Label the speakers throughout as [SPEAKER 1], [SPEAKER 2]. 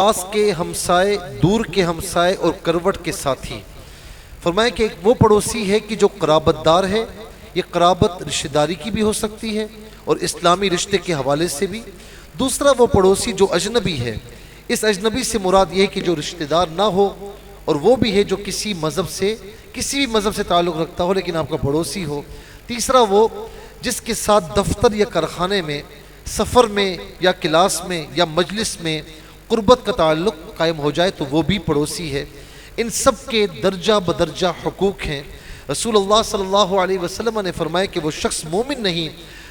[SPEAKER 1] پاس کے ہمسائے، دور کے ہمسائے اور کروٹ کے ساتھی۔ فرمایا کہ ایک وہ پڑوسی ہے کہ جو قرابت دار ہے، یہ قرابت رشتہ داری کی بھی ہو سکتی ہے اور اسلامی رشتے کے حوالے سے بھی۔ دوسرا وہ پڑوسی جو اجنبی ہے، اس اجنبی سے مراد یہ ہے کہ جو رشتہ دار نہ ہو، اور وہ بھی ہے جو کسی بھی مذہب سے تعلق رکھتا ہو لیکن آپ کا پڑوسی ہو۔ تیسرا وہ جس کے ساتھ دفتر یا کارخانے میں، سفر میں یا کلاس میں یا مجلس میں قربت کا تعلق قائم ہو جائے تو وہ بھی پڑوسی ہے۔ ان سب کے درجہ بدرجہ حقوق ہیں۔ رسول اللہ صلی اللہ علیہ وسلم نے فرمایا کہ وہ شخص مومن نہیں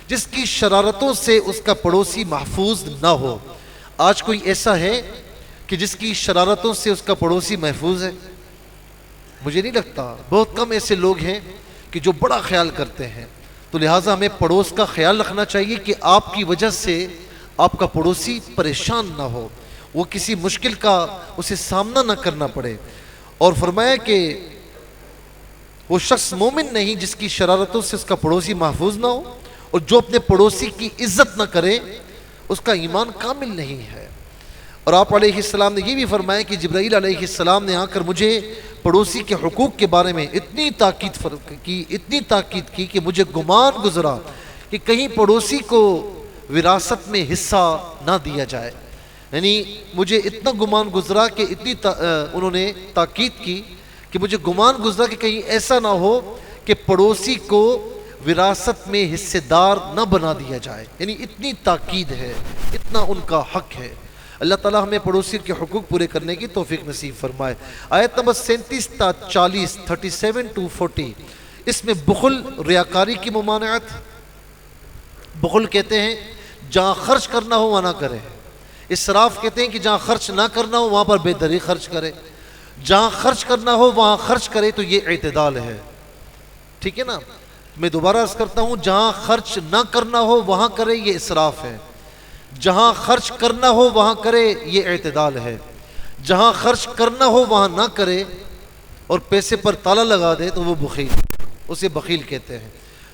[SPEAKER 1] جس کی شرارتوں سے اس کا پڑوسی محفوظ نہ ہو۔ آج کوئی ایسا ہے کہ جس کی شرارتوں سے اس کا پڑوسی محفوظ ہے؟ مجھے نہیں لگتا۔ بہت کم ایسے لوگ ہیں کہ جو بڑا خیال کرتے ہیں۔ تو لہٰذا ہمیں پڑوس کا خیال رکھنا چاہیے کہ آپ کی وجہ سے آپ کا پڑوسی پریشان نہ ہو، وہ کسی مشکل کا اسے سامنا نہ کرنا پڑے۔ اور فرمایا کہ وہ شخص مومن نہیں جس کی شرارتوں سے اس کا پڑوسی محفوظ نہ ہو، اور جو اپنے پڑوسی کی عزت نہ کرے اس کا ایمان کامل نہیں ہے۔ اور آپ علیہ السلام نے یہ بھی فرمایا کہ جبرائیل علیہ السلام نے آ کر مجھے پڑوسی کے حقوق کے بارے میں اتنی تاکید کی کہ مجھے گمان گزرا کہ کہیں پڑوسی کو وراثت میں حصہ نہ دیا جائے۔ یعنی مجھے اتنا گمان گزرا کہ انہوں نے تاکید کی کہ مجھے گمان گزرا کہ کہیں ایسا نہ ہو کہ پڑوسی کو وراثت میں حصے دار نہ بنا دیا جائے۔ یعنی اتنی تاکید ہے، اتنا ان کا حق ہے۔ اللہ تعالیٰ ہمیں پڑوسی کے حقوق پورے کرنے کی توفیق نصیب فرمائے۔ آیت نمبر 37 تا 40، 37 to 40، اس میں بخل، ریاکاری کی ممانعت۔ بخل کہتے ہیں جہاں خرچ کرنا ہو وہاں نہ کرے۔ اسراف کہتے ہیں کہ جہاں خرچ نہ کرنا ہو وہاں پر بے دری خرچ کرے۔ جہاں خرچ کرنا ہو وہاں خرچ کرے تو یہ اعتدال ہے۔ ٹھیک ہے نا؟ میں دوبارہ عرض کرتا ہوں، جہاں خرچ نہ کرنا ہو وہاں کرے، یہ اسراف ہے۔ جہاں خرچ کرنا ہو وہاں کرے، یہ اعتدال ہے۔ جہاں خرچ کرنا ہو وہاں نہ کرے اور پیسے پر تالا لگا دے تو وہ بخیل، اسے بخیل کہتے ہیں۔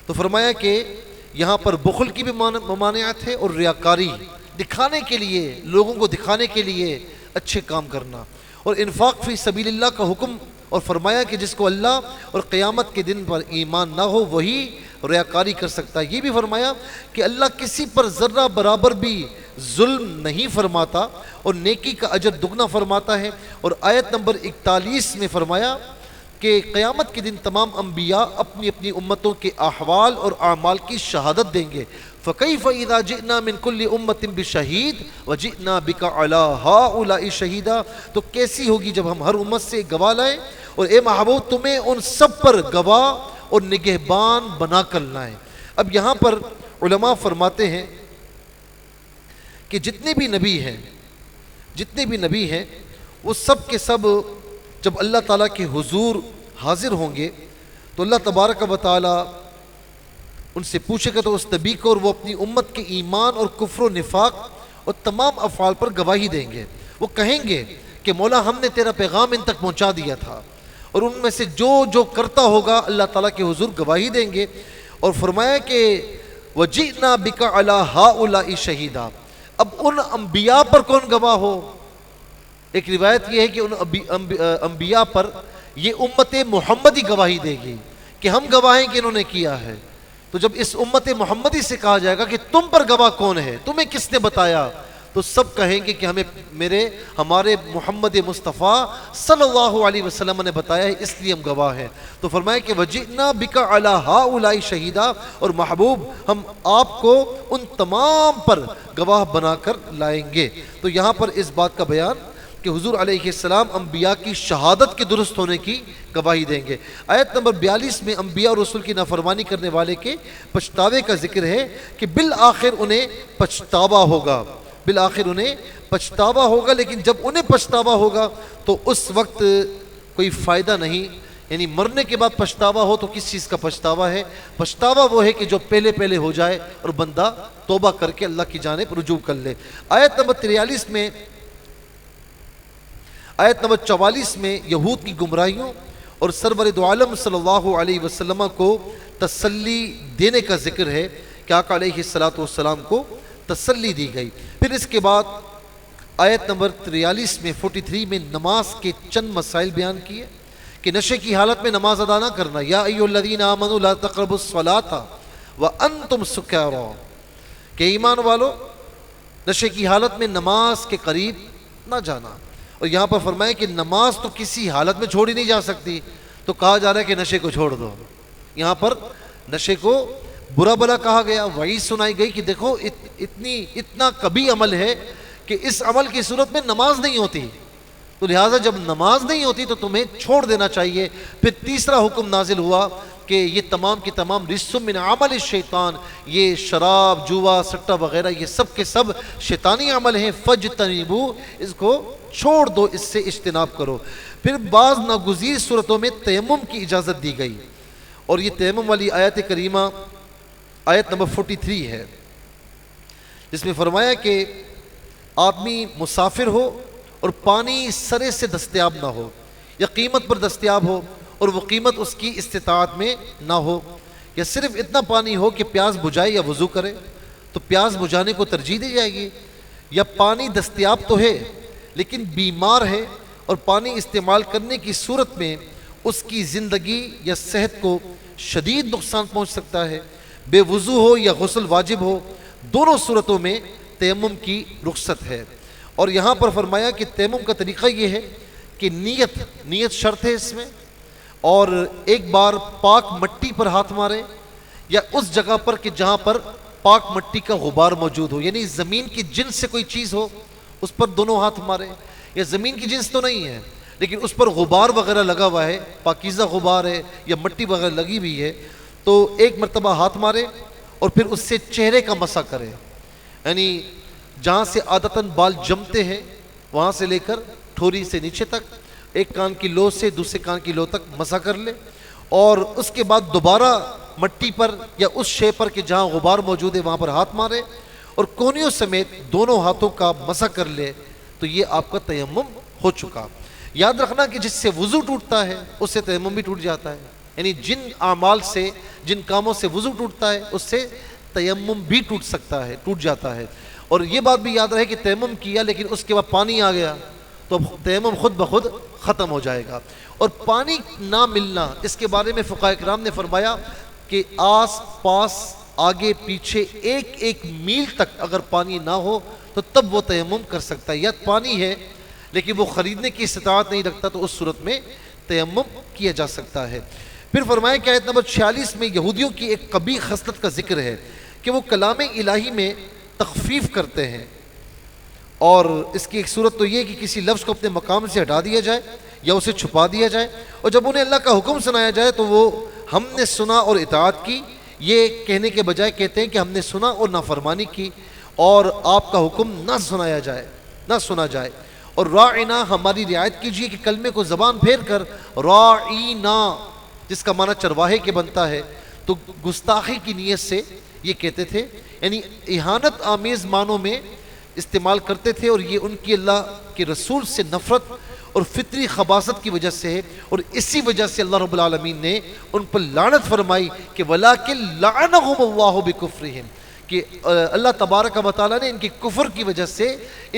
[SPEAKER 1] تو فرمایا کہ یہاں پر بخل کی بھی ممانعت ہے اور ریاکاری، دکھانے کے لیے، لوگوں کو دکھانے کے لیے اچھے کام کرنا، اور انفاق فی سبیل اللہ کا حکم، اور فرمایا کہ جس کو اللہ اور قیامت کے دن پر ایمان نہ ہو وہی ریاکاری کر سکتا ہے۔ یہ بھی فرمایا کہ اللہ کسی پر ذرہ برابر بھی ظلم نہیں فرماتا اور نیکی کا اجر دگنا فرماتا ہے۔ اور آیت نمبر 41 میں فرمایا کہ قیامت کے دن تمام انبیاء اپنی اپنی امتوں کے احوال اور اعمال کی شہادت دیں گے۔ فَكَيْفَ إِذَا جِئْنَا مِن كُلِّ أُمَّةٍ بِشَهِيدٍ وَجِئْنَا بِكَ عَلَىٰ هَٰؤُلَاءِ شَهِيدًا، تو کیسی ہوگی جب ہم ہر امت سے گواہ لائیں اور اے محبوب تمہیں ان سب پر گواہ اور نگہبان بنا کر لائیں۔ اب یہاں پر علماء فرماتے ہیں کہ جتنے بھی نبی ہیں وہ سب کے سب جب اللہ تعالیٰ کے حضور حاضر ہوں گے تو اللہ تبارک و تعالیٰ ان سے پوچھے گا تو اس نبی کو اور وہ اپنی امت کے ایمان اور کفر و نفاق اور تمام افعال پر گواہی دیں گے۔ وہ کہیں گے کہ مولا ہم نے تیرا پیغام ان تک پہنچا دیا تھا، اور ان میں سے جو کرتا ہوگا اللہ تعالیٰ کے حضور گواہی دیں گے۔ اور فرمایا کہ وَجِئْنَا بِكَ عَلَىٰ هَٰؤُلَاءِ شَهِيدًا، اب ان انبیاء پر کون گواہ ہو؟ ایک روایت یہ ہے کہ ان انبیاء پر یہ امت محمدی گواہی دے گی کہ ہم گواہ ہیں کہ انہوں نے کیا ہے۔ تو جب اس امت محمدی سے کہا جائے گا کہ تم پر گواہ کون ہے، تمہیں کس نے بتایا، تو سب کہیں گے کہ ہمارے محمد مصطفیٰ صلی اللہ علیہ وسلم نے بتایا ہے، اس لیے ہم گواہ ہیں۔ تو فرمایا کہ وَجِئْنَا بِكَ عَلَىٰ هَٰؤُلَاءِ شَهِيدًا، اور محبوب ہم آپ کو ان تمام پر گواہ بنا کر لائیں گے۔ تو یہاں پر اس بات کا بیان کہ حضور علیہ السلام انبیاء کی شہادت کے درست ہونے کی گواہی دیں گے۔ آیت نمبر 42 میں انبیاء اور رسول کی نافرمانی کرنے والے کے پچھتاوے کا ذکر ہے کہ بالآخر انہیں پچھتاوا ہوگا، لیکن جب انہیں پچھتاوا ہوگا تو اس وقت کوئی فائدہ نہیں۔ یعنی مرنے کے بعد پچھتاوا ہو تو کس چیز کا پچھتاوا ہے؟ پچھتاوا وہ ہے کہ جو پہلے ہو جائے اور بندہ توبہ کر کے اللہ کی جانب رجوع کر لے۔ آیت نمبر 44 میں یہود کی گمراہیوں اور سرور دو عالم صلی اللہ علیہ وسلم کو تسلی دینے کا ذکر ہے کہ آقا علیہ الصلوۃ والسلام کو تسلی دی گئی۔ پھر اس کے بعد آیت نمبر 43 میں 43 میں نماز کے چند مسائل بیان کیے کہ نشے کی حالت میں نماز ادا نہ کرنا. یا ایھا الذین آمنوا لا تقربوا الصلاۃ وانتم سکارى، کہ ایمان والو نشے کی حالت میں نماز کے قریب نہ جانا. اور یہاں پر فرمایا کہ نماز تو کسی حالت میں چھوڑی نہیں جا سکتی، تو کہا جا رہا ہے کہ نشے کو چھوڑ دو. یہاں پر نشے کو برا بلا کہا گیا، وعید سنائی گئی کہ دیکھو اتنا کبھی عمل ہے کہ اس عمل کی صورت میں نماز نہیں ہوتی، تو لہٰذا جب نماز نہیں ہوتی تو تمہیں چھوڑ دینا چاہیے. پھر تیسرا حکم نازل ہوا کہ یہ تمام کی تمام رجس من عمل الشیطان، یہ شراب، جوا، سٹا وغیرہ یہ سب کے سب شیطانی عمل ہیں، فاجتنبوا، اس کو چھوڑ دو، اس سے اجتناب کرو. پھر بعض ناگزیر صورتوں میں تیمم کی اجازت دی گئی، اور یہ تیمم والی آیت کریمہ آیت نمبر 43 ہے، جس میں فرمایا کہ آدمی مسافر ہو اور پانی سرے سے دستیاب نہ ہو یا قیمت پر دستیاب ہو اور وہ قیمت اس کی استطاعت میں نہ ہو، یا صرف اتنا پانی ہو کہ پیاس بجھائے یا وضو کرے تو پیاس بجھانے کو ترجیح دی جائے گی. یا پانی دستیاب تو ہے لیکن بیمار ہے اور پانی استعمال کرنے کی صورت میں اس کی زندگی یا صحت کو شدید نقصان پہنچ سکتا ہے، بے وضو ہو یا غسل واجب ہو، دونوں صورتوں میں تیمم کی رخصت ہے. اور یہاں پر فرمایا کہ تیمم کا طریقہ یہ ہے کہ نیت شرط ہے اس میں، اور ایک بار پاک مٹی پر ہاتھ مارے یا اس جگہ پر کہ جہاں پر پاک مٹی کا غبار موجود ہو، یعنی زمین کی جنس سے کوئی چیز ہو اس پر دونوں ہاتھ مارے، یا زمین کی جنس تو نہیں ہے لیکن اس پر غبار وغیرہ لگا ہوا ہے، پاکیزہ غبار ہے یا مٹی وغیرہ لگی ہوئی ہے، تو ایک مرتبہ ہاتھ مارے اور پھر اس سے چہرے کا مسح کرے، یعنی جہاں سے عادتاً بال جمتے ہیں وہاں سے لے کر ٹھوری سے نیچے تک، ایک کان کی لو سے دوسرے کان کی لو تک مسح کر لے، اور اس کے بعد دوبارہ مٹی پر یا اس شے پر کہ جہاں غبار موجود ہے وہاں پر ہاتھ مارے اور کونیوں سمیت دونوں ہاتھوں کا مسح کر لے، تو یہ آپ کا تیمم ہو چکا. یاد رکھنا کہ جس سے وضو ٹوٹتا ہے اس سے تیمم بھی ٹوٹ جاتا ہے، یعنی جن اعمال سے، جن کاموں سے وضو ٹوٹتا ہے اس سے تیمم بھی ٹوٹ جاتا ہے. اور یہ بات بھی یاد رہے کہ تیمم کیا لیکن اس کے بعد پانی آ گیا تو تیمم خود بخود ختم ہو جائے گا. اور پانی نہ ملنا، اس کے بارے میں فقہاء کرام نے فرمایا کہ آس پاس آگے پیچھے ایک میل تک اگر پانی نہ ہو تو تب وہ تیمم کر سکتا ہے. یا پانی ہے لیکن وہ خریدنے کی استطاعت نہیں رکھتا تو اس صورت میں تیمم کیا جا سکتا ہے. پھر فرمایا کہ آیت نمبر 46 میں یہودیوں کی ایک قبیح خصلت کا ذکر ہے کہ وہ کلام الہی میں تخفیف کرتے ہیں، اور اس کی ایک صورت تو یہ کہ کسی لفظ کو اپنے مقام سے ہٹا دیا جائے یا اسے چھپا دیا جائے، اور جب انہیں اللہ کا حکم سنایا جائے تو وہ ہم نے سنا اور اطاعت کی یہ کہنے کے بجائے کہتے ہیں کہ ہم نے سنا اور نافرمانی کی اور آپ کا حکم نہ سنا جائے. اور راعنا، ہماری رعایت کیجیے کہ کلمے کو زبان پھیر کر راعینا، جس کا معنی چرواہے کے بنتا ہے، تو گستاخی کی نیت سے یہ کہتے تھے، یعنی اہانت آمیز معنوں میں استعمال کرتے تھے، اور یہ ان کی اللہ کے رسول سے نفرت اور فطری خباثت کی وجہ سے ہے. اور اسی وجہ سے اللہ رب العالمین نے ان پر لعنت فرمائی کہ وَلَٰكِن لَعَنَهُمُ اللَّهُ بِكُفْرِهِمْ، کہ اللہ تبارک و تعالیٰ نے ان کے کفر کی وجہ سے،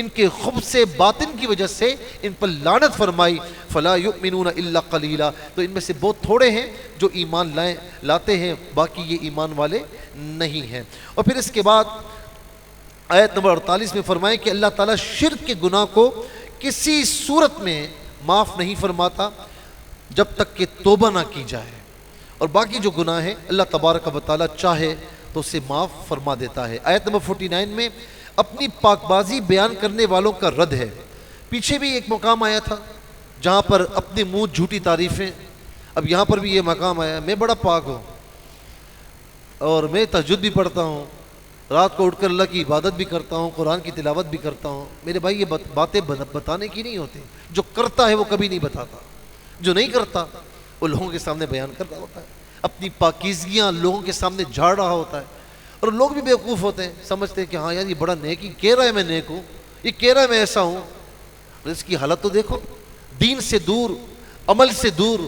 [SPEAKER 1] ان کے خبث باطن کی وجہ سے ان پر لعنت فرمائی. فَلَا يُؤْمِنُونَ إِلَّا قَلِيلًا، تو ان میں سے بہت تھوڑے ہیں جو ایمان لاتے ہیں، باقی یہ ایمان والے نہیں ہیں. اور پھر اس کے بعد آیت نمبر 48 میں فرمائے کہ اللہ تعالیٰ شرک کے گناہ کو کسی صورت میں معاف نہیں فرماتا جب تک کہ توبہ نہ کی جائے، اور باقی جو گناہ ہیں اللہ تبارک و تعالیٰ چاہے تو اسے معاف فرما دیتا ہے. آیت نمبر 49 میں اپنی پاک بازی بیان کرنے والوں کا رد ہے. پیچھے بھی ایک مقام آیا تھا جہاں پر اپنے منہ جھوٹی تعریفیں، اب یہاں پر بھی یہ مقام آیا، میں بڑا پاک ہوں اور میں تہجد بھی پڑھتا ہوں، رات کو اٹھ کر اللہ کی عبادت بھی کرتا ہوں، قرآن کی تلاوت بھی کرتا ہوں. میرے بھائی یہ باتیں بتانے کی نہیں ہوتی، جو کرتا ہے وہ کبھی نہیں بتاتا، جو نہیں کرتا وہ لوگوں کے سامنے بیان کر رہا ہوتا ہے، اپنی پاکیزگیاں لوگوں کے سامنے جھاڑ رہا ہوتا ہے. اور لوگ بھی بیوقوف ہوتے ہیں، سمجھتے ہیں کہ ہاں یار یہ بڑا نیک، یہ کہہ رہا ہے میں نیک ہوں، یہ کہہ رہا ہے میں ایسا ہوں، اور اس کی حالت تو دیکھو، دین سے دور، عمل سے دور،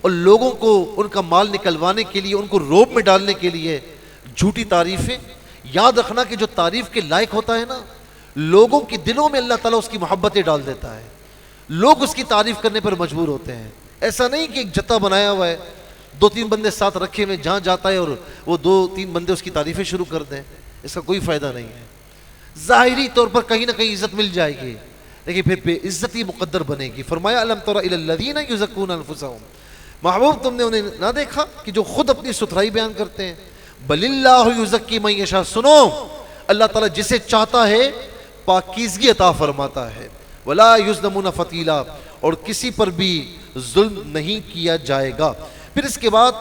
[SPEAKER 1] اور لوگوں کو ان کا مال نکلوانے کے لیے، ان کو روب میں ڈالنے کے لیے جھوٹی تعریفیں. یاد رکھنا کہ جو تعریف کے لائق ہوتا ہے نا، لوگوں کے دلوں میں اللہ تعالیٰ اس کی محبتیں ڈال دیتا ہے، لوگ اس کی تعریف کرنے پر مجبور ہوتے ہیں۔ ایسا نہیں کہ ایک جتا بنایا ہوا ہے، 2-3 بندے ساتھ رکھے ہوئے، جہاں جاتا ہے اور وہ 2-3 بندے اس کی تعریفیں شروع کر دیں، اس کا کوئی فائدہ نہیں ہے۔ ظاہری طور پر کہیں نہ کہیں عزت مل جائے گی، لیکن پھر بے عزتی مقدر بنے گی۔ فرمایا الم تر الی الذین یزکون انفسہم، محبوب تم نے انہیں نہ دیکھا کہ جو خود اپنی ستھرائی بیان کرتے ہیں؟ بل اللہ یزکی من یشاء، سنو اللہ تعالیٰ جسے چاہتا ہے پاکیزگی عطا فرماتا ہے۔ ولا یظلمون فتیلا، اور کسی پر بھی ظلم نہیں کیا جائے گا۔ پھر اس کے بعد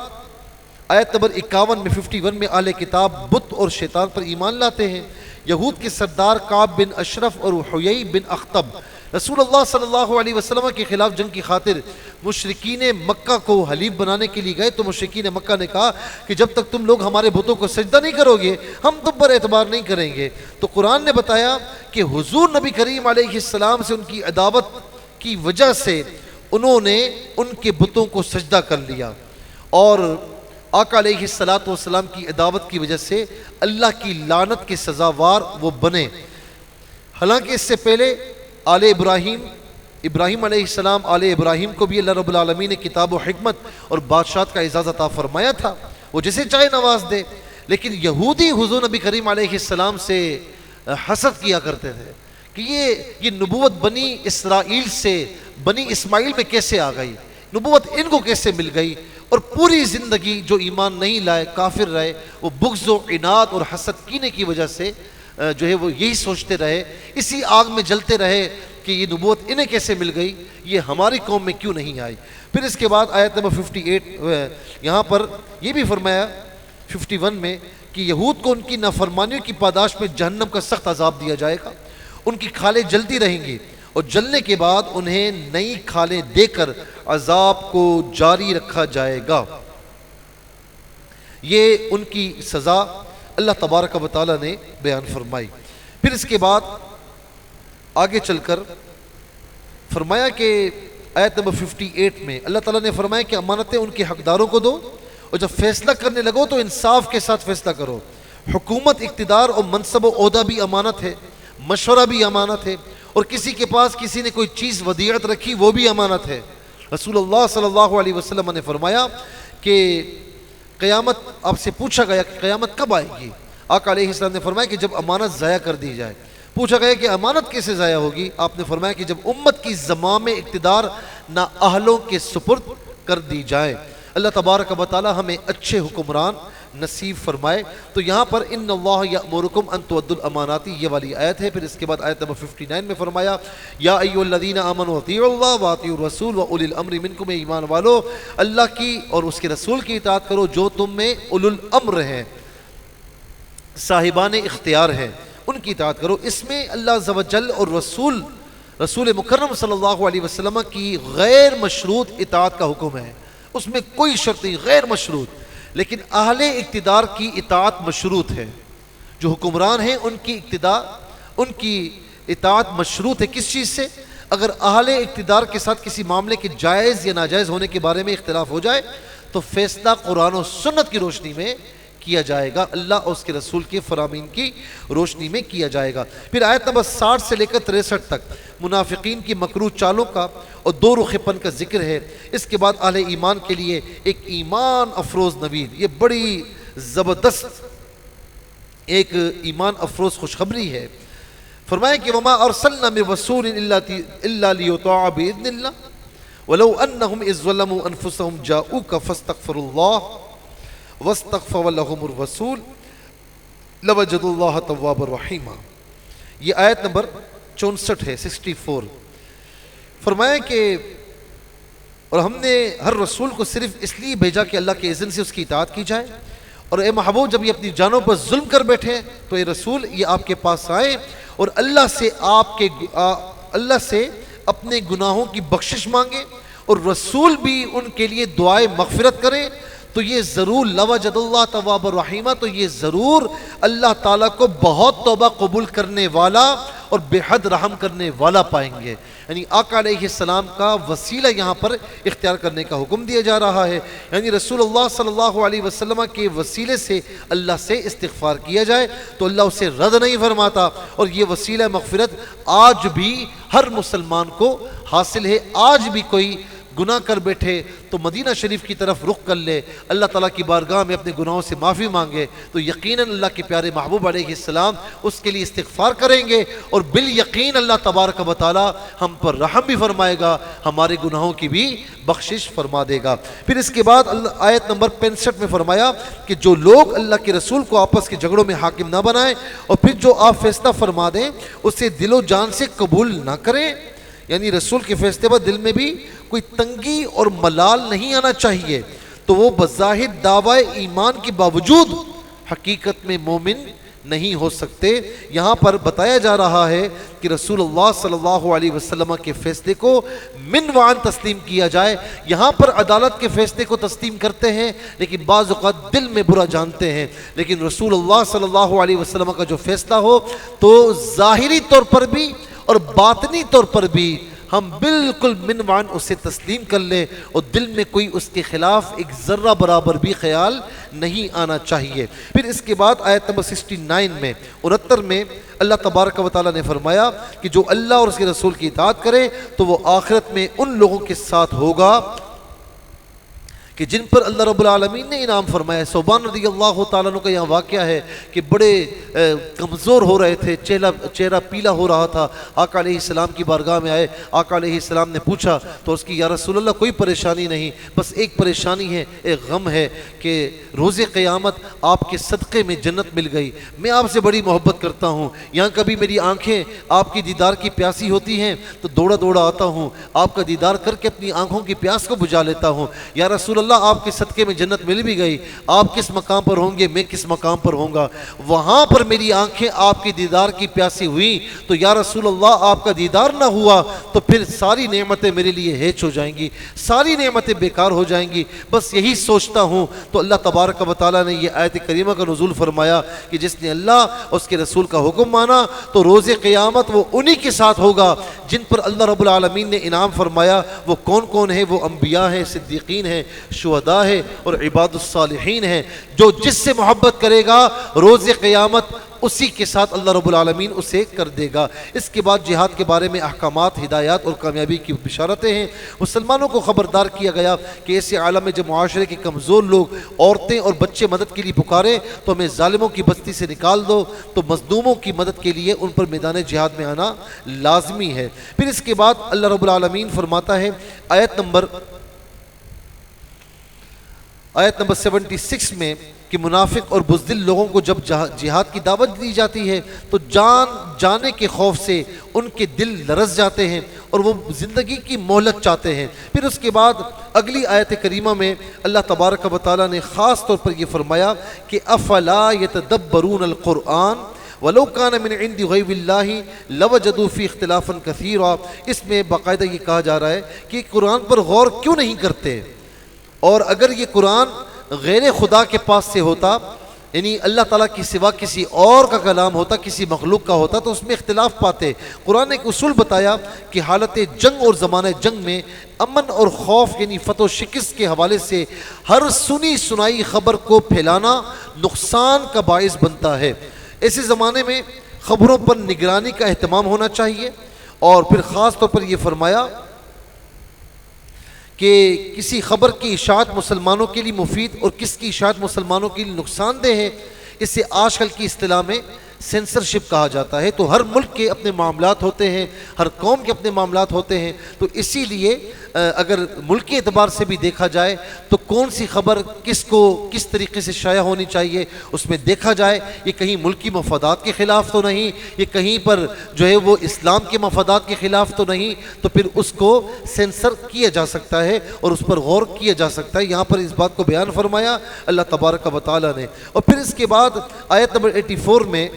[SPEAKER 1] آیت نمبر 51 میں 51 میں اہل کتاب بت اور شیطان پر ایمان لاتے ہیں۔ یہود کے سردار کعب بن اشرف اور حیی بن اخطب رسول اللہ صلی اللہ علیہ وسلم کے خلاف جنگ کی خاطر مشرکین مکہ کو حلیف بنانے کے لیے گئے، تو مشرکین مکہ نے کہا کہ جب تک تم لوگ ہمارے بتوں کو سجدہ نہیں کرو گے ہم تم پر اعتبار نہیں کریں گے۔ تو قرآن نے بتایا کہ حضور نبی کریم علیہ السلام سے ان کی عداوت کی وجہ سے انہوں نے ان کے بتوں کو سجدہ کر لیا، اور آقا علیہ السلام کی عداوت کی وجہ سے اللہ کی لعنت کے سزاوار وہ بنے۔ حالانکہ اس سے پہلے آل ابراہیم علیہ السلام، آل ابراہیم کو بھی اللہ رب العالمین نے کتاب و حکمت اور بادشاہت کا اعزاز عطا فرمایا تھا، وہ جسے چاہے نواز دے۔ لیکن یہودی حضور نبی کریم علیہ السلام سے حسد کیا کرتے تھے کہ یہ نبوت بنی اسرائیل سے بنی اسماعیل میں کیسے آ گئی، نبوت ان کو کیسے مل گئی، اور پوری زندگی جو ایمان نہیں لائے کافر رہے، وہ بغض و عناد اور حسد کینے کی وجہ سے جو ہے وہ یہی سوچتے رہے، اسی آگ میں جلتے رہے کہ یہ نبوت انہیں کیسے مل گئی، یہ ہماری قوم میں کیوں نہیں آئی۔ پھر اس کے بعد آیت نمبر 58 یہاں پر یہ بھی فرمایا 51 میں کہ یہود کو ان کی نافرمانیوں کی پاداش میں جہنم کا سخت عذاب دیا جائے گا، ان کی کھالیں جلتی رہیں گی، اور جلنے کے بعد انہیں نئی کھالیں دے کر عذاب کو جاری رکھا جائے گا۔ یہ ان کی سزا اللہ تبارک و تعالیٰ نے بیان فرمائی۔ پھر اس کے بعد آگے چل کر فرمایا کہ آیت نمبر 58 میں اللہ تعالیٰ نے فرمایا کہ امانتیں ان کے حقداروں کو دو، اور جب فیصلہ کرنے لگو تو انصاف کے ساتھ فیصلہ کرو۔ حکومت، اقتدار اور منصب و عہدہ بھی امانت ہے، مشورہ بھی امانت ہے، اور کسی کے پاس کسی نے کوئی چیز ودیعت رکھی وہ بھی امانت ہے۔ رسول اللہ صلی اللہ علیہ وسلم نے فرمایا کہ قیامت، آپ سے پوچھا گیا کہ قیامت کب آئے گی؟ آقا علیہ السلام نے فرمایا کہ جب امانت ضائع کر دی جائے۔ پوچھا گیا کہ امانت کیسے ضائع ہوگی؟ آپ نے فرمایا کہ جب امت کی زمام اقتدار نااہلوں کے سپرد کر دی جائے۔ اللہ تبارک و تعالی ہمیں اچھے حکمران نصیب فرمائے۔ تو یہاں پر ان اللہ یأمرکم ان تؤدوا الامانات، یہ والی آیت ہے۔ پھر اس کے بعد آیت نمبر 59 میں فرمایا یا ایھا الذین آمنوا اطیعوا اللہ واطیعوا الرسول واولی الامر منکم، ایمان والو اللہ کی اور اس کے رسول کی اطاعت کرو جو تم میں اولو الامر ہیں، صاحبان اختیار ہیں، ان کی اطاعت کرو۔ اس میں اللہ عز و جل اور رسول مکرم صلی اللہ علیہ وسلم کی غیر مشروط اطاعت کا حکم ہے، اس میں کوئی شرط نہیں، غیر مشروط۔ لیکن اہل اقتدار کی اطاعت مشروط ہے، جو حکمران ہیں ان کی اطاعت مشروط ہے۔ کس چیز سے؟ اگر اہل اقتدار کے ساتھ کسی معاملے کے جائز یا ناجائز ہونے کے بارے میں اختلاف ہو جائے تو فیصلہ قرآن و سنت کی روشنی میں کیا جائے گا، اللہ اور اس کے رسول کے فرامین کی روشنی میں کیا جائے گا۔ پھر آیت نمبر 60 سے لے کر 63 تک منافقین کی مکروہ چالوں کا اور دو رخ پن کا ذکر ہے۔ اس کے بعد اہل ایمان کے لیے ایک ایمان افروز نوید، یہ بڑی زبردست ایک ایمان افروز خوشخبری ہے۔ فرمایا کہ وما ارسلنا من رسول الا لیطاع باذن اللہ ولو انہم اذ ظلموا انفسهم جاءوک فاستغفروا اللہ واستغفر لهم الرسول لوجدوا اللہ توابا رحیما۔ یہ آیت نمبر 64 ہے، 64۔ فرمایا کہ اور ہم نے ہر رسول کو صرف اس لیے بھیجا کہ اللہ کے اذن سے اس کی اطاعت کی جائے، اور اے محبوب جب یہ اپنی جانوں پر ظلم کر بیٹھے تو اے رسول یہ آپ کے پاس آئے اور اللہ سے اپنے گناہوں کی بخشش مانگے، اور رسول بھی ان کے لیے دعائے مغفرت کرے، تو یہ ضرور لوجد اللہ تواب الرحیمہ، تو یہ ضرور اللہ تعالیٰ کو بہت توبہ قبول کرنے والا اور بے حد رحم کرنے والا پائیں گے۔ یعنی آقا علیہ السلام کا وسیلہ یہاں پر اختیار کرنے کا حکم دیا جا رہا ہے، یعنی رسول اللہ صلی اللہ علیہ وسلم کے وسیلے سے اللہ سے استغفار کیا جائے تو اللہ اسے رد نہیں فرماتا، اور یہ وسیلہ مغفرت آج بھی ہر مسلمان کو حاصل ہے۔ آج بھی کوئی گناہ کر بیٹھے تو مدینہ شریف کی طرف رخ کر لے، اللہ تعالیٰ کی بارگاہ میں اپنے گناہوں سے معافی مانگے تو یقیناً اللہ کے پیارے محبوب علیہ السلام اس کے لیے استغفار کریں گے، اور بالیقین اللہ تبارک و تعالیٰ ہم پر رحم بھی فرمائے گا، ہمارے گناہوں کی بھی بخشش فرما دے گا۔ پھر اس کے بعد آیت نمبر 65 میں فرمایا کہ جو لوگ اللہ کے رسول کو آپس کے جھگڑوں میں حاکم نہ بنائیں اور پھر جو آپ فیصلہ فرما دیں اسے دل و جان سے قبول نہ کریں، یعنی رسول کے فیصلے پر دل میں بھی کوئی تنگی اور ملال نہیں آنا چاہیے، تو وہ بظاہر دعوی ایمان کے باوجود حقیقت میں مومن نہیں ہو سکتے۔ یہاں پر بتایا جا رہا ہے کہ رسول اللہ صلی اللہ علیہ وسلم کے فیصلے کو من وعن تسلیم کیا جائے۔ یہاں پر عدالت کے فیصلے کو تسلیم کرتے ہیں لیکن بعض اوقات دل میں برا جانتے ہیں، لیکن رسول اللہ صلی اللہ علیہ وسلم کا جو فیصلہ ہو تو ظاہری طور پر بھی اور باطنی طور پر بھی ہم بالکل من وعن اسے تسلیم کر لیں، اور دل میں کوئی اس کے خلاف ایک ذرہ برابر بھی خیال نہیں آنا چاہیے۔ پھر اس کے بعد آیت نمبر 69 میں 69 میں اللہ تبارک و تعالیٰ نے فرمایا کہ جو اللہ اور اس کے رسول کی اطاعت کرے تو وہ آخرت میں ان لوگوں کے ساتھ ہوگا کہ جن پر اللہ رب العالمین نے انعام فرمایا ہے۔ صوبان رضی اللہ تعالیٰ عنہ کا یہاں واقعہ ہے کہ بڑے کمزور ہو رہے تھے، چہرہ پیلا ہو رہا تھا، آقا علیہ السلام کی بارگاہ میں آئے، آقا علیہ السلام نے پوچھا تو اس کی یا رسول اللہ کوئی پریشانی نہیں، بس ایک پریشانی ہے، ایک غم ہے کہ روز قیامت آپ کے صدقے میں جنت مل گئی، میں آپ سے بڑی محبت کرتا ہوں، یہاں کبھی میری آنکھیں آپ کی دیدار کی پیاسی ہوتی ہیں تو دوڑا دوڑا آتا ہوں، آپ کا دیدار کر کے اپنی آنکھوں کی پیاس کو بجھا لیتا ہوں، یا رسول اللہ آپ کے صدقے میں جنت مل بھی گئی، آپ کس مقام پر ہوں گے، میں کس مقام پر ہوں گا، وہاں پر میری آنکھیں آپ کی دیدار کی پیاسی ہوئی تو یا رسول اللہ آپ کا دیدار نہ ہوا تو پھر ساری نعمتیں میرے لیے ہیچ ہو جائیں گی، ساری نعمتیں بیکار ہو جائیں گی، بس یہی سوچتا ہوں۔ تو اللہ تبارک و تعالیٰ نے یہ آیت کریمہ کا نزول فرمایا کہ جس نے اللہ اور اس کے رسول کا حکم مانا تو روز قیامت وہ انہی کے ساتھ ہوگا جن پر اللہ رب العالمین نے انعام فرمایا۔ وہ کون کون ہے؟ وہ انبیاء ہیں، صدیقین ہیں، شہداء ہے اور عباد الصالحین ہیں۔ جو جس سے محبت کرے گا روز قیامت اسی کے ساتھ اللہ رب العالمین اسے کر دے گا۔ اس کے بعد جہاد کے بارے میں احکامات، ہدایات اور کامیابی کی بشارتیں ہیں۔ مسلمانوں کو خبردار کیا گیا کہ ایسے عالم میں جب معاشرے کے کمزور لوگ، عورتیں اور بچے مدد کے لیے پکارے تو ہمیں ظالموں کی بستی سے نکال دو، تو مظلوموں کی مدد کے لیے ان پر میدان جہاد میں آنا لازمی ہے۔ پھر اس کے بعد اللہ رب العالمین فرماتا ہے آیت نمبر 76 میں کہ منافق اور بزدل لوگوں کو جب جہاد کی دعوت دی جاتی ہے تو جانے کے خوف سے ان کے دل لرز جاتے ہیں اور وہ زندگی کی مہلت چاہتے ہیں۔ پھر اس کے بعد اگلی آیت کریمہ میں اللہ تبارک و تعالیٰ نے خاص طور پر یہ فرمایا کہ افلا یتدبرون القرآن وَلَوْ كَانَ مِنْ عِنْدِ غَيْرِ اللَّهِ لَوَجَدُوا فِيهِ اخْتِلَافًا كَثِيرًا۔ اس میں باقاعدہ یہ کہا جا رہا ہے کہ قرآن پر غور کیوں نہیں کرتے، اور اگر یہ قرآن غیر خدا کے پاس سے ہوتا، یعنی اللہ تعالیٰ کی سوا کسی اور کا کلام ہوتا، کسی مخلوق کا ہوتا تو اس میں اختلاف پاتے۔ قرآن نے ایک اصول بتایا کہ حالت جنگ اور زمانہ جنگ میں امن اور خوف یعنی فتح و شکست کے حوالے سے ہر سنی سنائی خبر کو پھیلانا نقصان کا باعث بنتا ہے۔ ایسے زمانے میں خبروں پر نگرانی کا اہتمام ہونا چاہیے، اور پھر خاص طور پر یہ فرمایا کہ کسی خبر کی اشاعت مسلمانوں کے لیے مفید اور کس کی اشاعت مسلمانوں کے لیے نقصان دہ ہے۔ اسے آج کل کی اصطلاح میں سینسرشپ کہا جاتا ہے۔ تو ہر ملک کے اپنے معاملات ہوتے ہیں، ہر قوم کے اپنے معاملات ہوتے ہیں، تو اسی لیے اگر ملکی اعتبار سے بھی دیکھا جائے تو کون سی خبر کس کو کس طریقے سے شائع ہونی چاہیے اس میں دیکھا جائے، یہ کہیں ملکی مفادات کے خلاف تو نہیں، یہ کہیں پر جو ہے وہ اسلام کے مفادات کے خلاف تو نہیں، تو پھر اس کو سینسر کیا جا سکتا ہے اور اس پر غور کیا جا سکتا ہے۔ یہاں پر اس بات کو بیان فرمایا اللہ تبارک و تعالیٰ نے۔ اور پھر اس کے بعد آیت نمبر 84 میں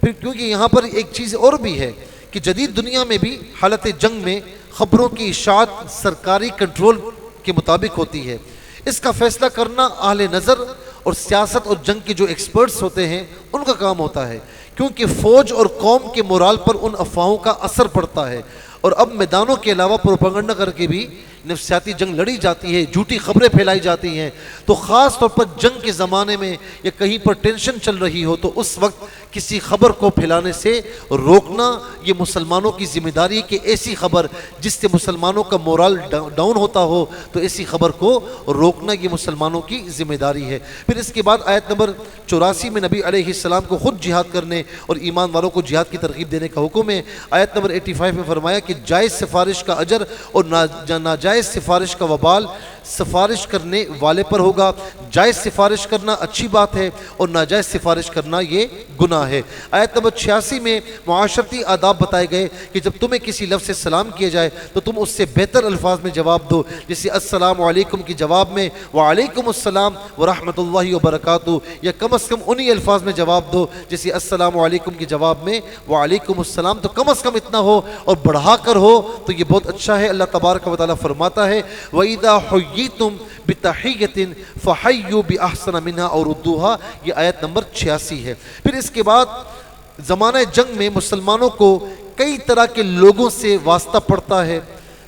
[SPEAKER 1] پھر کیونکہ یہاں پر ایک چیز اور بھی ہے کہ جدید دنیا میں بھی حالت جنگ میں خبروں کی اشاعت سرکاری کنٹرول کے مطابق ہوتی ہے۔ اس کا فیصلہ کرنا اہل نظر اور سیاست اور جنگ کے جو ایکسپرٹس ہوتے ہیں ان کا کام ہوتا ہے، کیونکہ فوج اور قوم کے مورال پر ان افواہوں کا اثر پڑتا ہے، اور اب میدانوں کے علاوہ پروپیگنڈا کر کے بھی نفسیاتی جنگ لڑی جاتی ہے، جھوٹی خبریں پھیلائی جاتی ہیں۔ تو خاص طور پر جنگ کے زمانے میں یا کہیں پر ٹینشن چل رہی ہو تو اس وقت کسی خبر کو پھیلانے سے روکنا یہ مسلمانوں کی ذمہ داری ہے کہ ایسی خبر جس سے مسلمانوں کا مورال ڈاؤن ہوتا ہو تو ایسی خبر کو روکنا یہ مسلمانوں کی ذمہ داری ہے۔ پھر اس کے بعد آیت نمبر 84 میں نبی علیہ السلام کو خود جہاد کرنے اور ایمان والوں کو جہاد کی ترغیب دینے کا حکم ہے۔ آیت نمبر 85 میں فرمایا کہ جائز سفارش کا اجر اور ناجائز سفارش کا وبال سفارش کرنے والے پر ہوگا۔ جائز سفارش کرنا اچھی بات ہے اور ناجائز سفارش کرنا یہ گناہ ہے۔ آیت نمبر 86 میں معاشرتی آداب بتائے گئے کہ جب تمہیں کسی لفظ سے سلام کیا جائے تو تم اس سے بہتر الفاظ میں جواب دو، جیسے السلام علیکم کی جواب میں وعلیکم السلام ورحمۃ اللہ وبرکاتہ، یا کم از کم انہی الفاظ میں جواب دو جیسے السلام علیکم کی جواب میں وعلیکم السلام، تو کم از کم اتنا ہو، اور بڑھا کر ہو تو یہ بہت اچھا ہے۔ اللہ تبارک و تعالیٰ فرماتا ہے وَإِذَا حُيِّيتُمْ بِتَحِيَّةٍ فَحَيُّوا بِأَحْسَنَ مِنْهَا أَوْ رُدُّوهَا، یہ آیت نمبر 86 ہے۔ پھر اس کے بعد زمانہ جنگ میں مسلمانوں کو کئی طرح کے لوگوں سے واسطہ پڑتا ہے،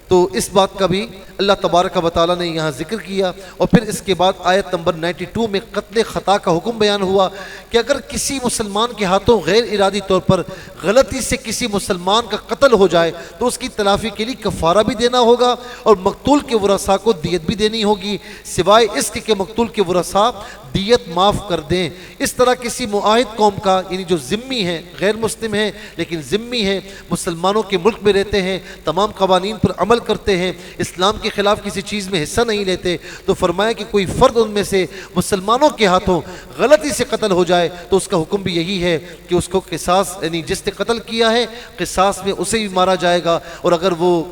[SPEAKER 1] تو اس بات کا بھی اللہ تبارک و تعالیٰ نے یہاں ذکر کیا۔ اور پھر اس کے بعد آیت نمبر 92 میں قتل خطا کا حکم بیان ہوا کہ اگر کسی مسلمان کے ہاتھوں غیر ارادی طور پر غلطی سے کسی مسلمان کا قتل ہو جائے تو اس کی تلافی کے لیے کفارہ بھی دینا ہوگا اور مقتول کے ورثاء کو دیت بھی دینی ہوگی، سوائے اس کے کہ مقتول کے ورثاء دیت معاف کر دیں۔ اس طرح کسی معاہد قوم کا، یعنی جو ذمی ہیں، غیر مسلم ہیں لیکن ذمی ہیں، مسلمانوں کے ملک میں رہتے ہیں، تمام قوانین پر عمل کرتے ہیں، اسلام کے خلاف کسی چیز میں حصہ نہیں لیتے، تو فرمایا کہ کوئی فرد ان میں سے مسلمانوں کے ہاتھوں غلطی سے قتل ہو جائے تو اس کا حکم بھی یہی ہے کہ اس کو قصاص، یعنی جس نے قتل کیا ہے قصاص میں اسے بھی مارا جائے گا، اور اگر وہ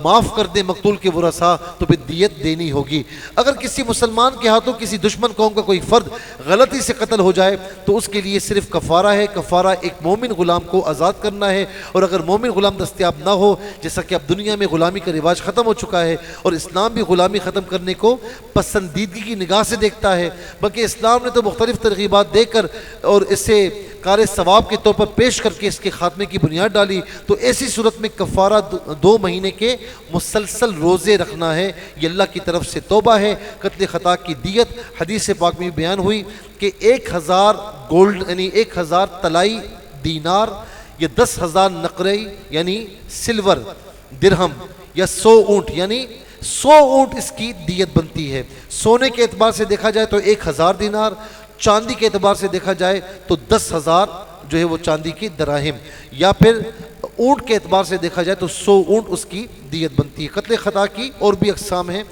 [SPEAKER 1] معاف کر دے مقتول کے ورثاء تو پھر دیت دینی ہوگی۔ اگر کسی مسلمان کے ہاتھوں کسی دشمن قوم کا کوئی فرد غلطی سے قتل ہو جائے تو اس کے لیے صرف کفارہ ہے، کفارہ ایک مومن غلام کو آزاد کرنا ہے، اور اگر مومن غلام دستیاب نہ ہو، جیسا کہ اب دنیا میں غلامی کا رواج ختم ہو چکا ہے اور اسلام بھی غلامی ختم کرنے کو پسندیدگی کی نگاہ سے دیکھتا ہے، بلکہ اسلام نے تو مختلف ترغیبات دے کر اور اسے کار ثواب کے طور پر پیش کر کے اس کے خاتمے کی بنیاد ڈالی، تو ایسی صورت میں کفارہ 2 مہینے کے مسلسل روزے رکھنا ہے، یہ اللہ کی طرف سے توبہ ہے۔ قتل خطا کی دیت حدیث پاک میں بیان ہوئی کہ 1000 گولڈ یعنی 1000 طلائی دینار یا 10,000 نقرئی یعنی سلور درہم یا 100 اونٹ یعنی 100 اونٹ اس کی دیت بنتی ہے۔ سونے کے اعتبار سے دیکھا جائے تو 1000 دینار، چاندی کے اعتبار سے دیکھا جائے تو 10,000 جو ہے وہ چاندی کی دراہم، یا پھر اونٹ کے اعتبار سے دیکھا جائے تو 100 اونٹ اس کی دیت بنتی ہے۔ قتل خطا کی اور بھی اقسام ہیں۔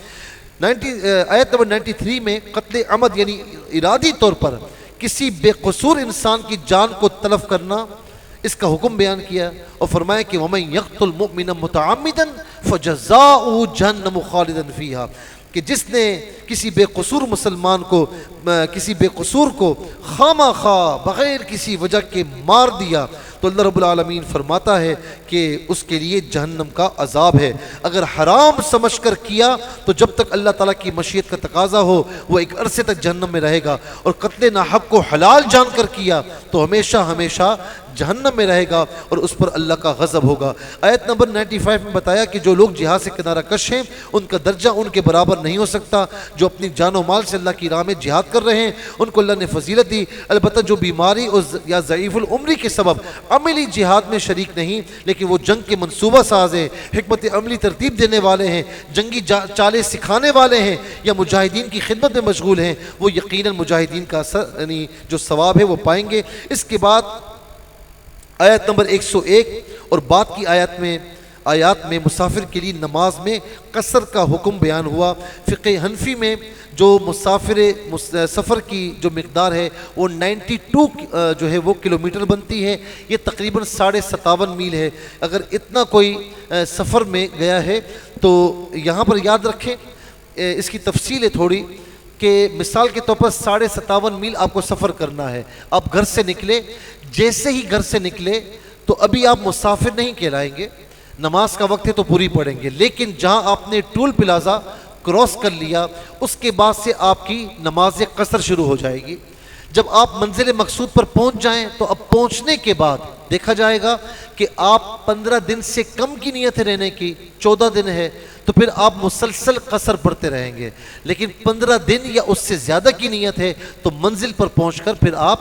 [SPEAKER 1] آیت نمبر 93 میں قتل عمد یعنی ارادی طور پر کسی بے قصور انسان کی جان کو تلف کرنا، اس کا حکم بیان کیا اور فرمایا کہ وَمَن يَقْتُلْ مُؤْمِنًا مُتَعَمِّدًا فَجَزَاؤُهُ جَهَنَّمُ خَالِدًا فِيهَا، کہ جس نے کسی بے قصور مسلمان کو، کسی بے قصور کو خواہ خواہ بغیر کسی وجہ کے مار دیا تو اللہ رب العالمین فرماتا ہے کہ اس کے لیے جہنم کا عذاب ہے۔ اگر حرام سمجھ کر کیا تو جب تک اللہ تعالیٰ کی مشیت کا تقاضا ہو وہ ایک عرصے تک جہنم میں رہے گا، اور قتل ناحق کو حلال جان کر کیا تو ہمیشہ ہمیشہ جہنم میں رہے گا اور اس پر اللہ کا غضب ہوگا۔ آیت نمبر 95 میں بتایا کہ جو لوگ جہاد سے کنارہ کش ہیں ان کا درجہ ان کے برابر نہیں ہو سکتا، جو اپنی جان و مال سے اللہ کی راہ میں جہاد کر رہے ہیں ان کو اللہ نے فضیلت دی، البتہ جو بیماری یا ضعیف العمری کے سبب عملی جہاد میں شریک نہیں لیکن وہ جنگ کے منصوبہ ساز ہیں، حکمت عملی ترتیب دینے والے ہیں، جنگی چالیں سکھانے والے ہیں یا مجاہدین کی خدمت میں مشغول ہیں، وہ یقیناً مجاہدین کا یعنی جو ثواب ہے وہ پائیں گے۔ اس کے بعد آیت نمبر 101 اور بعد کی آیات میں مسافر کے لیے نماز میں قصر کا حکم بیان ہوا۔ فقہ حنفی میں جو سفر کی جو مقدار ہے وہ 92 جو ہے وہ کلومیٹر بنتی ہے، یہ تقریباً 57.5 میل ہے۔ اگر اتنا کوئی سفر میں گیا ہے تو یہاں پر یاد رکھیں اس کی تفصیل ہے تھوڑی، کہ مثال کے طور پر 57.5 میل آپ کو سفر کرنا ہے، آپ گھر سے نکلے، جیسے ہی گھر سے نکلے تو ابھی آپ مسافر نہیں کہلائیں گے، نماز کا وقت ہے تو پوری پڑھیں گے، لیکن جہاں آپ نے ٹول پلازا کراس کر لیا اس کے بعد سے آپ کی نماز قصر شروع ہو جائے گی۔ جب آپ منزل مقصود پر پہنچ جائیں تو اب پہنچنے کے بعد دیکھا جائے گا کہ آپ 15 دن سے کم کی نیت ہے رہنے کی، 14 دن ہے تو پھر آپ مسلسل قصر پڑھتے رہیں گے، لیکن 15 دن یا اس سے زیادہ کی نیت ہے تو منزل پر پہنچ کر پھر آپ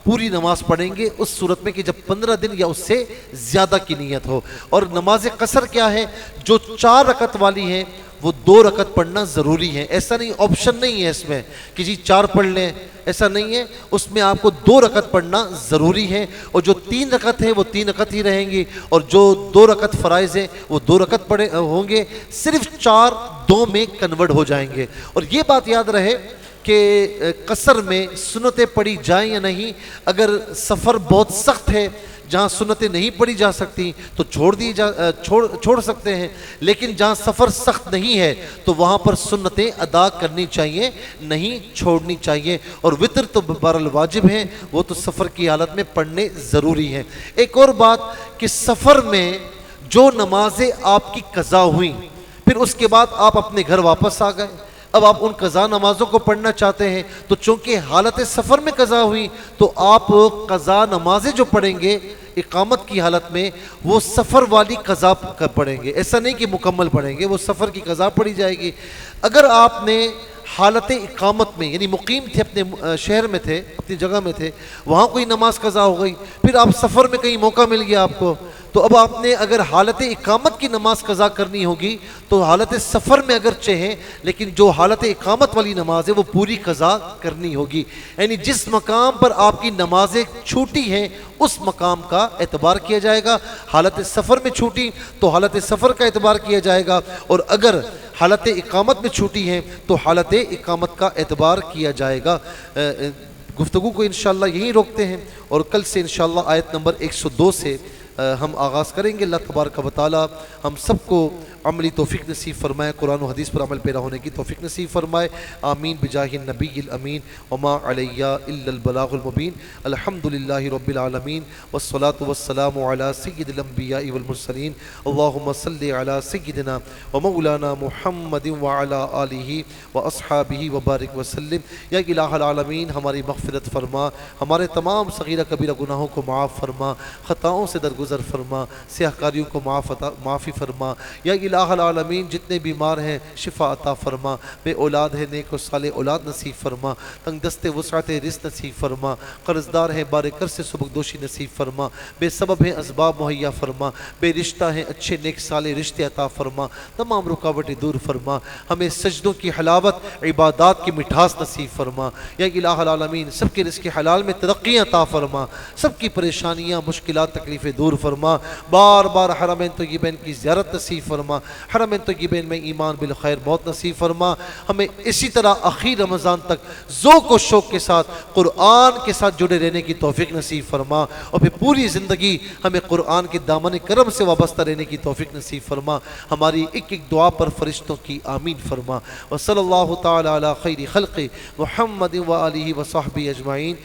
[SPEAKER 1] پوری نماز پڑھیں گے، اس صورت میں کہ جب 15 دن یا اس سے زیادہ کی نیت ہو۔ اور نماز قصر کیا ہے؟ جو 4 رکعت والی ہیں وہ 2 رکعت پڑھنا ضروری ہے، ایسا نہیں، آپشن نہیں ہے اس میں کہ جی 4 پڑھ لیں، ایسا نہیں ہے، اس میں آپ کو 2 رکعت پڑھنا ضروری ہے، اور جو 3 رکعت ہیں وہ 3 رکعت ہی رہیں گی، اور جو 2 رکعت فرائض ہیں وہ 2 رکعت پڑھے ہوں گے، صرف 4 2 میں کنورٹ ہو جائیں گے۔ اور یہ بات یاد رہے کہ قصر میں سنتیں پڑھی جائیں یا نہیں، اگر سفر بہت سخت ہے جہاں سنتیں نہیں پڑھی جا سکتی تو چھوڑ سکتے ہیں، لیکن جہاں سفر سخت نہیں ہے تو وہاں پر سنتیں ادا کرنی چاہیے، نہیں چھوڑنی چاہیے، اور وطر تو بہرحال واجب ہیں، وہ تو سفر کی حالت میں پڑھنے ضروری ہیں۔ ایک اور بات کہ سفر میں جو نمازیں آپ کی قضا ہوئیں پھر اس کے بعد آپ اپنے گھر واپس آ گئے، اب آپ ان قضا نمازوں کو پڑھنا چاہتے ہیں تو چونکہ حالت سفر میں قضا ہوئی تو آپ قضا نمازیں جو پڑھیں گے اقامت کی حالت میں وہ سفر والی قضا پڑھیں گے، ایسا نہیں کہ مکمل پڑھیں گے، وہ سفر کی قضا پڑھی جائے گی۔ اگر آپ نے حالت اقامت میں یعنی مقیم تھے، اپنے شہر میں تھے، اپنی جگہ میں تھے، وہاں کوئی نماز قضا ہو گئی، پھر آپ سفر میں کہیں موقع مل گیا آپ کو، تو اب آپ نے اگر حالت اقامت کی نماز قضا کرنی ہوگی تو حالت سفر میں اگرچہ ہیں لیکن جو حالت اقامت والی نماز ہے وہ پوری قضا کرنی ہوگی، یعنی جس مقام پر آپ کی نمازیں چھوٹی ہیں اس مقام کا اعتبار کیا جائے گا، حالت سفر میں چھوٹی تو حالت سفر کا اعتبار کیا جائے گا، اور اگر حالت اقامت میں چھوٹی ہیں تو حالت اقامت کا اعتبار کیا جائے گا۔ گفتگو کو انشاءاللہ یہیں روکتے ہیں اور کل سے انشاءاللہ آیت نمبر 102 سے ہم آغاز کریں گے۔ اللہ تبارک و تعالی ہم سب کو عملی توفیق نصیب فرمائے، قرآن و حدیث پر عمل پیرا ہونے کی توفیق نصیب فرمائے، آمین بجاہ النبی الامین وما علیہ الا البلاغ المبین۔ الحمدللہ رب العالمین والصلاة والسلام علی سید الانبیاء والمرسلین، اللہم صلی علی سیدنا ومولانا محمد وعلی آلہ واصحابہ وبارک وسلم۔ یا الہ العالمین ہماری مغفرت فرما، ہمارے تمام صغیرہ کبیرہ گناہوں کو معاف فرما، خطاؤں سے درگزر فرما، سیاہ کاریوں کو معافی فرما۔ یا الہ العالمین جتنے بیمار ہیں شفا عطا فرما، بے اولاد ہے نیک و صالح اولاد نصیب فرما، تنگ دست وسعت رزق نصیب فرما، قرض دار ہیں بار کر سے سبکدوشی نصیب فرما، بے سبب ہیں اسباب مہیا فرما، بے رشتہ ہیں اچھے نیک صالح رشتے عطا فرما، تمام رکاوٹیں دور فرما، ہمیں سجدوں کی حلاوت عبادات کی مٹھاس نصیب فرما۔ یا الہ العالمین سب کے رزق حلال میں ترقی عطا فرما، سب کی پریشانیاں مشکلات تکلیفیں دور فرما، بار بار حرمین طیبین کی زیارت نصیب فرما، حرمین طیبین میں ایمان بالخیر موت نصیب فرما، ہمیں اسی طرح اخیر رمضان تک ذوق و شوق کے ساتھ قرآن کے ساتھ جڑے رہنے کی توفیق نصیب فرما، اور پھر پوری زندگی ہمیں قرآن کے دامن کرم سے وابستہ رہنے کی توفیق نصیب فرما، ہماری ایک ایک دعا پر فرشتوں کی آمین فرما۔ وصلی اللہ تعالی علی خیر خلق محمد و آلہ و صحبہ اجمعین۔